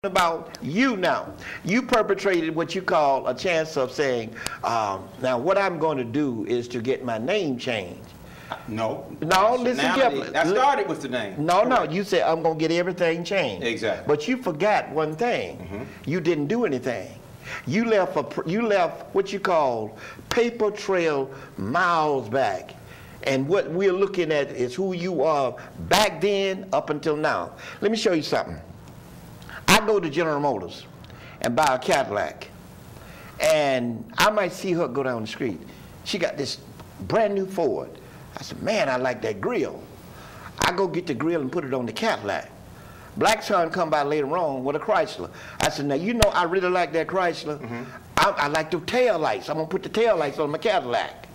about you now. You perpetrated what you call a chance of saying, now what I'm going to do is to get my name changed. No. No, listen carefully. That started with the name. No, no, you said I'm going to get everything changed. Exactly. But you forgot one thing. You didn't do anything. You left what you call paper trail miles back. And what we're looking at is who you are back then up until now. Let me show you something. I go to General Motors and buy a Cadillac, and I might see her go down the street. She got this brand new Ford. I said, man, I like that grill. I go get the grill and put it on the Cadillac. Black son come by later on with a Chrysler. I said, now, you know, I really like that Chrysler. I like the tail lights. I'm going to put the tail lights on my Cadillac.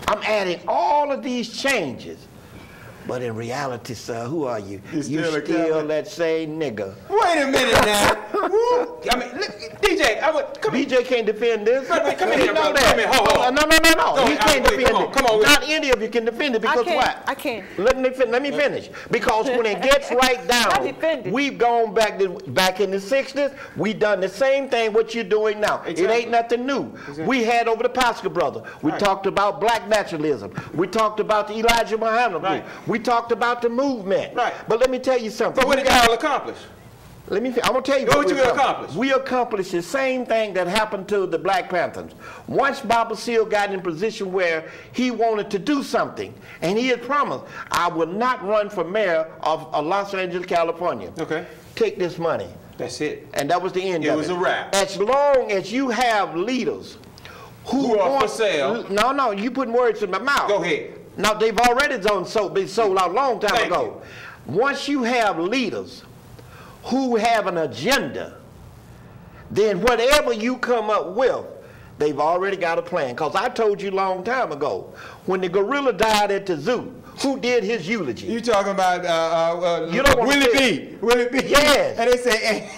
I'm adding all of these changes. But in reality, sir, who are you? You still that same nigga. Wait a minute now. I mean, DJ, come BJ here. Can't defend this. Come here, know bro. that. Come here, hold on. No. He can't defend it. Come on. Not any of you can defend it because why? I can't. Let me finish. Because when it gets right down, we've gone back in the 60s. We done the same thing what you're doing now. Exactly. It ain't nothing new. Exactly. We had over the Pascal brother. We talked about black nationalism. We talked about the Elijah Muhammad group. We talked about the movement. Right. But let me tell you something. But what did y'all accomplish? I'm going to tell you what you accomplished. We accomplished the same thing that happened to the Black Panthers. Once Bobby Seale got in a position where he wanted to do something, and he had promised, I will not run for mayor of Los Angeles, California. Okay. Take this money. That's it. And that was the end of it. It was a wrap. As long as you have leaders who are for sale. No, you putting words in my mouth. Go ahead. Now, they've already been sold out a long time ago. Once you have leaders who have an agenda, then whatever you come up with, they've already got a plan. Because I told you a long time ago, when the gorilla died at the zoo, who did his eulogy? You talking about Willie B. Yes. And they say...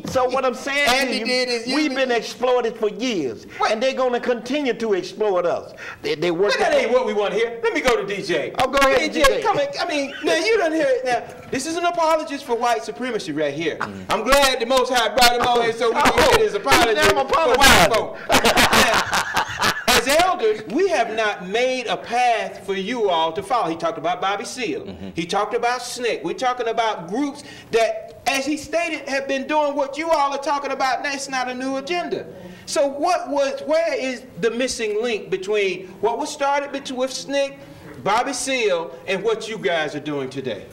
So what I'm saying to you, we've been exploited for years, and they're going to continue to exploit us. They work. But that ain't what we want to hear. Let me go to DJ. Oh, go ahead, DJ. Come in. I mean, now you done hear it. Now, this is an apologist for white supremacy right here. I'm glad the Most High brought him on here so we can hear his apology for white folk. As elders, we have not made a path for you all to follow. He talked about Bobby Seale. He talked about SNCC. We're talking about groups that, as he stated, have been doing what you all are talking about. That's not a new agenda. So where is the missing link between what was started with SNCC, Bobby Seale, and what you guys are doing today?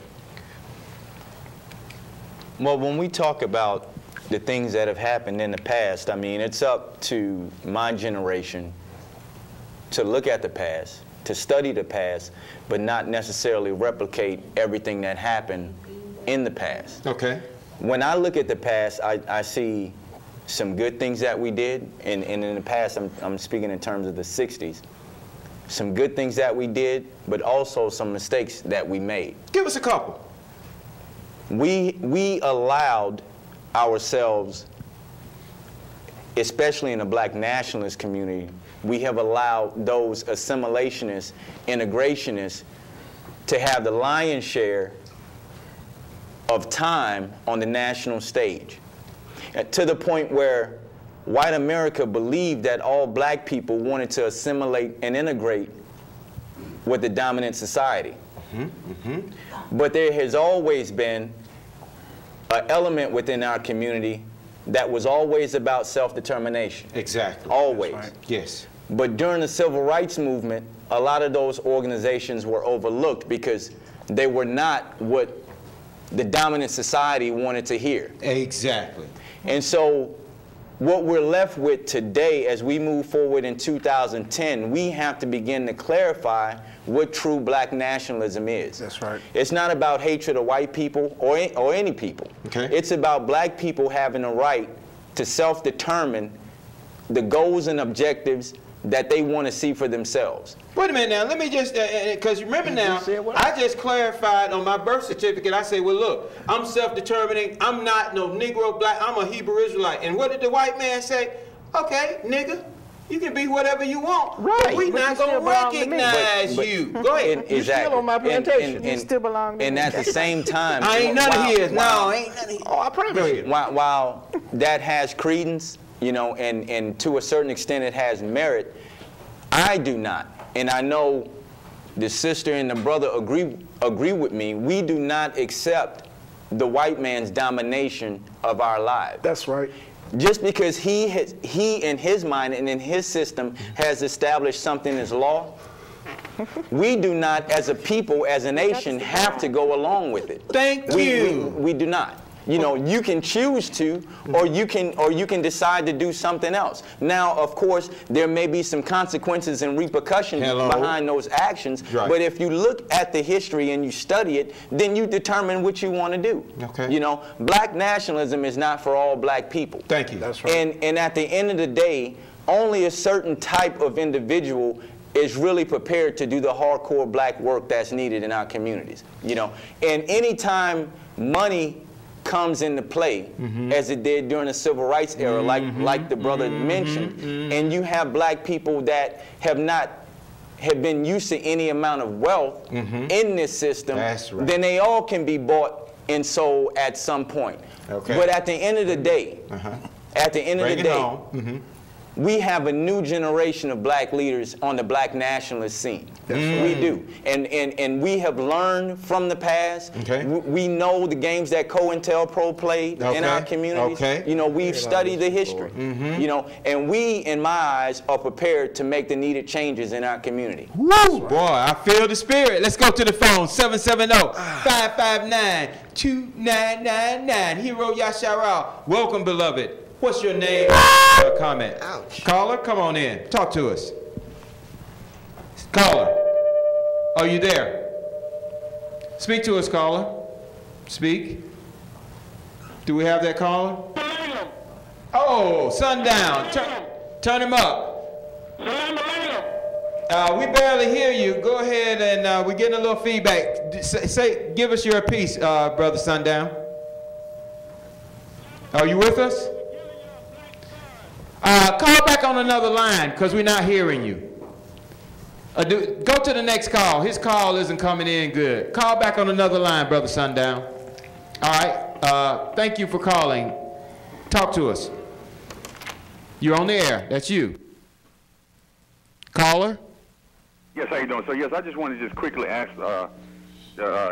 Well, when we talk about the things that have happened in the past, I mean, it's up to my generation to look at the past, to study the past, but not necessarily replicate everything that happened in the past. Okay. When I look at the past, I see some good things that we did, and in the past, I'm speaking in terms of the 60s. Some good things that we did, but also some mistakes that we made. Give us a couple. We allowed ourselves, especially in the black nationalist community, we have allowed those assimilationists, integrationists, to have the lion's share of time on the national stage, to the point where white America believed that all black people wanted to assimilate and integrate with the dominant society. But there has always been an element within our community that was always about self-determination. Exactly. Always. That's right. Yes. But during the civil rights movement, a lot of those organizations were overlooked because they were not what the dominant society wanted to hear. Exactly. And so what we're left with today as we move forward in 2010, we have to begin to clarify what true black nationalism is. That's right. It's not about hatred of white people or any people. Okay. It's about black people having a right to self-determine the goals and objectives that they want to see for themselves. Wait a minute now, let me just, because remember now, I just clarified on my birth certificate, I say, well look, I'm self-determining, I'm not no Negro, black, I'm a Hebrew Israelite. And what did the white man say? Okay, nigga. You can be whatever you want. Right. But we not going to recognize you. Go ahead. You're still on my plantation. You still belong to me. And at the same time, I ain't none of his. No, ain't none of his. Oh, I promise you. While that has credence, you know, and to a certain extent it has merit, I do not. And I know the sister and the brother agree with me. We do not accept the white man's domination of our lives. That's right. Just because he in his mind and in his system has established something as law, we do not, as a people, as a nation, have to go along with it. Thank you. We do not. You know, you can choose to, or you can decide to do something else. Now, of course, there may be some consequences and repercussions behind those actions. Right. But if you look at the history and you study it, then you determine what you want to do. Okay. You know, black nationalism is not for all black people. Thank you. That's right. And at the end of the day, only a certain type of individual is really prepared to do the hardcore black work that's needed in our communities. You know, and anytime money comes into play, as it did during the civil rights era, like the brother mentioned, and you have black people that have been used to any amount of wealth in this system, That's right. then they all can be bought and sold at some point. Okay. But at the end of the day, we have a new generation of black leaders on the black nationalist scene. We do. And we have learned from the past. Okay. We know the games that COINTELPRO played in our communities. Okay. You know, we've studied the history. You know, and we, in my eyes, are prepared to make the needed changes in our community. Woo! Boy, I feel the spirit. Let's go to the phone. 770-559-2999. Hero Yashara. Welcome, beloved. What's your name? Comment. Ouch. Caller, come on in. Talk to us. Caller, are you there? Speak to us, caller. Speak. Do we have that caller? Oh, Sundown. Turn him up. We barely hear you. Go ahead, and we're getting a little feedback. Give us your piece, Brother Sundown. Are you with us? Call back on another line, because we're not hearing you. Go to the next call. His call isn't coming in good. Call back on another line, Brother Sundown. All right. Thank you for calling. Talk to us. You're on the air. That's you. Caller? Yes, how you doing? So, yes, I just wanted to just quickly ask the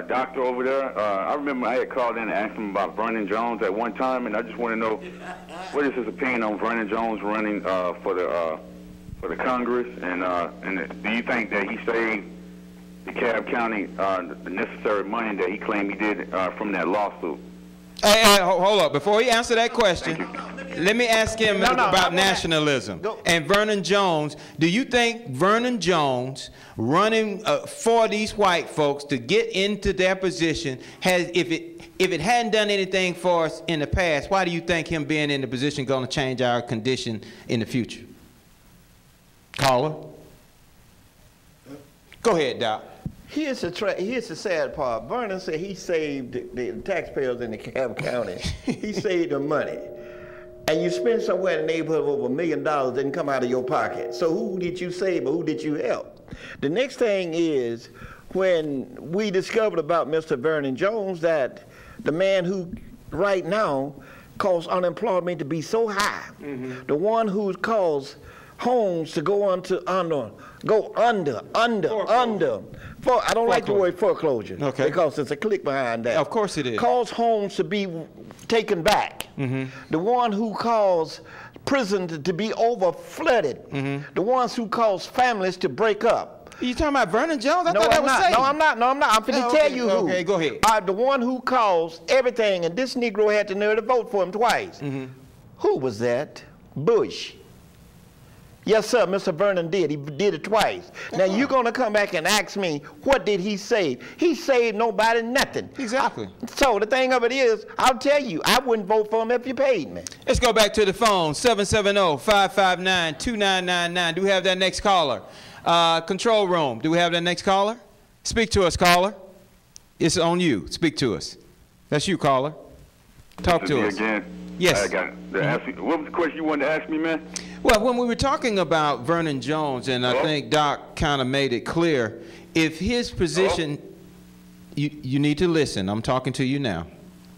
doctor over there. I remember I had called in and asked him about Vernon Jones at one time, and I just want to know what is his opinion on Vernon Jones running for the Congress, and do you think that he saved the DeKalb County the necessary money that he claimed he did from that lawsuit? Hey, hold up. Before he answer that question, let me ask him about nationalism. And Vernon Jones, do you think Vernon Jones running for these white folks to get into their position, if it hadn't done anything for us in the past, why do you think him being in the position going to change our condition in the future? Caller? Go ahead, Doc. Here's the sad part. Vernon said he saved the taxpayers in DeKalb County. He saved them money. And you spend somewhere in the neighborhood of over $1 million didn't come out of your pocket. So who did you save or who did you help? The next thing is when we discovered about Mr. Vernon Jones that the man who right now caused unemployment to be so high, the one who caused homes to go under. I don't like the word foreclosure, because there's a click behind that. Of course it is. Cause homes to be taken back. The one who caused prison to be over flooded. The ones who caused families to break up. You talking about Vernon Jones? I thought that was Satan. No, I'm not. I'm finna tell you who. Okay, go ahead. The one who caused everything, and this Negro had the nerve to vote for him twice. Who was that? Bush. Yes, sir, Mr. Vernon did. He did it twice. Now, you're going to come back and ask me, what did he save? He saved nobody nothing. Exactly. So the thing of it is, I'll tell you, I wouldn't vote for him if you paid me. Let's go back to the phone, 770-559-2999. Do we have that next caller? Control room, do we have that next caller? Speak to us, caller. It's on you. Speak to us. That's you, caller. Talk to us. Again. Yes. I got to ask you, what was the question you wanted to ask me, man? Well, when we were talking about Vernon Jones, and I think Doc kind of made it clear, if his position, you need to listen. I'm talking to you now.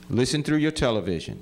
Listen through your television.